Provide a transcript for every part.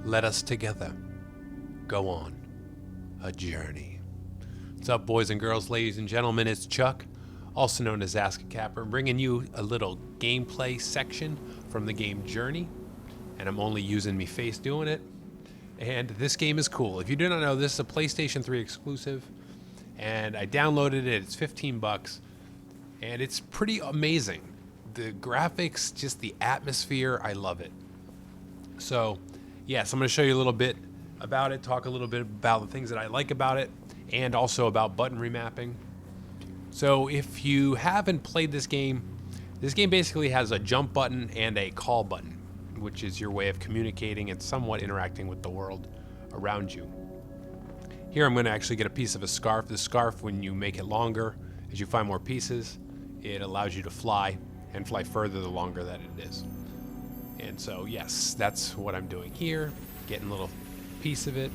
Let us together go on a journey. What's up, boys and girls, ladies and gentlemen? It's Chuck, also known as AskACapper, bringing you a little gameplay section from the game Journey. And I'm only using me face doing it. And this game is cool. If you do not know, this is a PlayStation 3 exclusive. And I downloaded it. It's 15 bucks. And it's pretty amazing. The graphics, just the atmosphere, I love it. So, yes, I'm going to show you a little bit about it, talk a little bit about the things that I like about it, and also about button remapping. So if you haven't played this game basically has a jump button and a call button, which is your way of communicating and somewhat interacting with the world around you. Here I'm going to actually get a piece of a scarf. The scarf, when you make it longer, as you find more pieces, it allows you to fly and fly further the longer that it is. And so, yes, that's what I'm doing here, getting a little piece of it.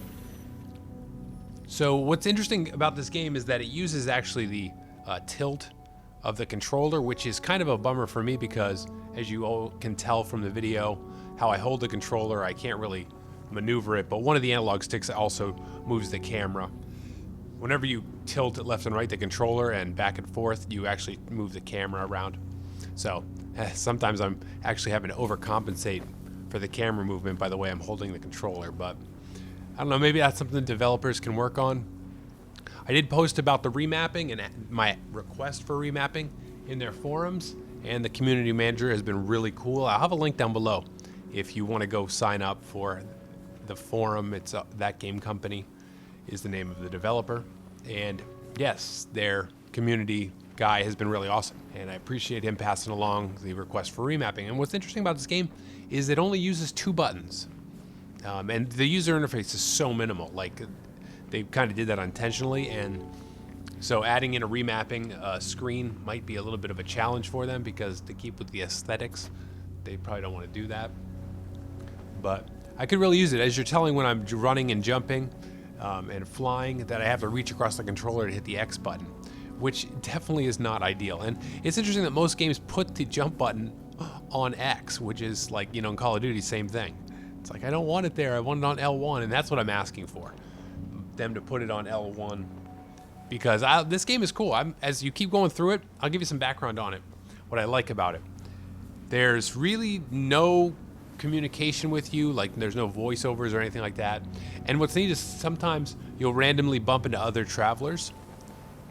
So what's interesting about this game is that it uses actually the tilt of the controller, which is kind of a bummer for me because, as you all can tell from the video, how I hold the controller, I can't really maneuver it, but one of the analog sticks also moves the camera. Whenever you tilt it left and right, the controller, and back and forth, you actually move the camera around. So sometimes I'm actually having to overcompensate for the camera movement by the way I'm holding the controller, but I don't know, maybe that's something developers can work on. I did post about the remapping and my request for remapping in their forums, and the community manager has been really cool. I'll have a link down below if you want to go sign up for the forum. It's That Game Company is the name of the developer, and yes, their community guy has been really awesome, and I appreciate him passing along the request for remapping. And what's interesting about this game is it only uses 2 buttons, and the user interface is so minimal. Like, they kind of did that intentionally, and so adding in a remapping screen might be a little bit of a challenge for them because to keep with the aesthetics, they probably don't want to do that. But I could really use it, as you're telling when I'm running and jumping and flying, that I have to reach across the controller to hit the X button, which definitely is not ideal. And it's interesting that most games put the jump button on X, which is like, you know, in Call of Duty, same thing. It's like, I don't want it there, I want it on L1, and that's what I'm asking for, them to put it on L1, because this game is cool. As you keep going through it, I'll give you some background on it, what I like about it. There's really no communication with you, like there's no voiceovers or anything like that. And what's neat is sometimes you'll randomly bump into other travelers,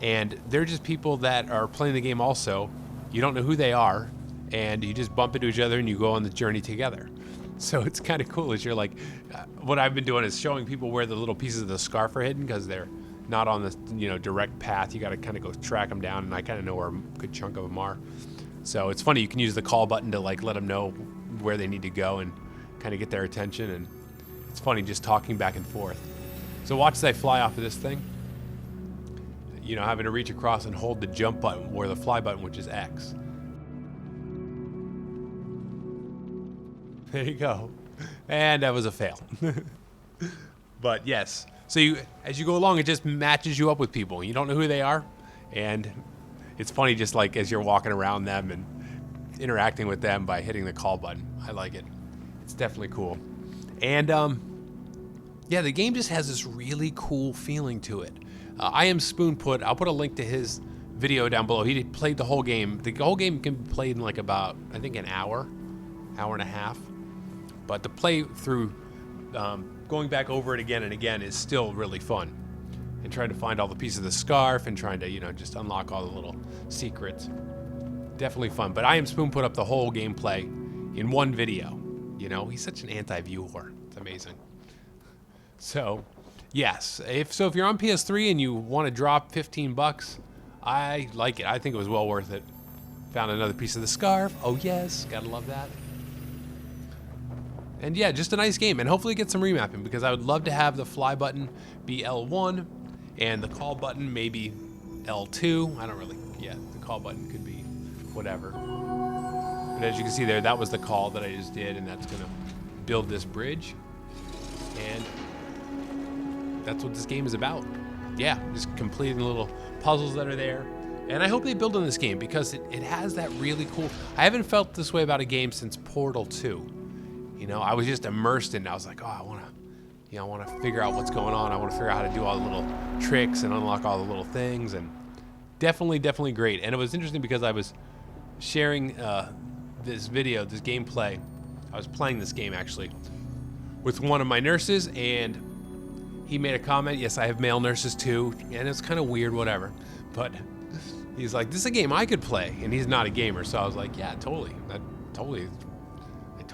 and they're just people that are playing the game also. You don't know who they are, and you just bump into each other and you go on the journey together. So it's kind of cool as you're like, what I've been doing is showing people where the little pieces of the scarf are hidden because they're not on the, you know, direct path. You got to kind of go track them down, and I kind of know where a good chunk of them are. So it's funny, you can use the call button to like let them know where they need to go and kind of get their attention, and it's funny just talking back and forth. So watch as I fly off of this thing. You know, having to reach across and hold the jump button or the fly button, which is X. There you go. And that was a fail. But yes, so as you go along, it just matches you up with people. You don't know who they are, and it's funny just like as you're walking around them and interacting with them by hitting the call button. I like it. It's definitely cool. And yeah, the game just has this really cool feeling to it. I am Spoon Put. I'll put a link to his video down below. He played the whole game. The whole game can be played in like about, I think, an hour and a half. But the play through, going back over it again and again is still really fun. And trying to find all the pieces of the scarf and trying to, you know, just unlock all the little secrets. Definitely fun. But I am Spoon put up the whole gameplay in one video. You know, he's such an anti-viewer. It's amazing. So, yes. If you're on PS3 and you want to drop 15 bucks, I like it. I think it was well worth it. Found another piece of the scarf. Oh yes, gotta love that. And yeah, just a nice game, and hopefully get some remapping, because I would love to have the fly button be L1 and the call button maybe L2. I don't really, yeah, the call button could be whatever. But as you can see there, that was the call that I just did, and that's gonna build this bridge. And that's what this game is about. Yeah, just completing the little puzzles that are there. And I hope they build on this game, because it has that really cool... I haven't felt this way about a game since Portal 2. You know, I was just immersed in it. I was like, oh, I want to figure out what's going on. I want to figure out how to do all the little tricks and unlock all the little things. And definitely great. And it was interesting because I was sharing this video, this gameplay. I was playing this game actually with one of my nurses, and he made a comment. Yes, I have male nurses too, and it's kind of weird, whatever. But he's like, this is a game I could play, and he's not a gamer. So I was like, yeah, totally. I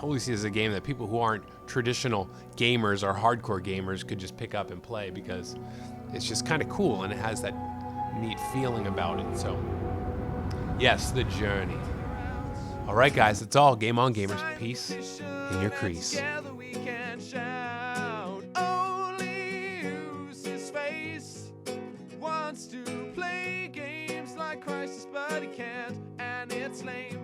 totally see it as a game that people who aren't traditional gamers or hardcore gamers could just pick up and play, because it's just kind of cool and it has that neat feeling about it. So yes, the journey. All right, guys, that's all. Game on, gamers. Peace in your crease. Together we can shout. Only use his face. Wants to play games like Crisis, but he can't.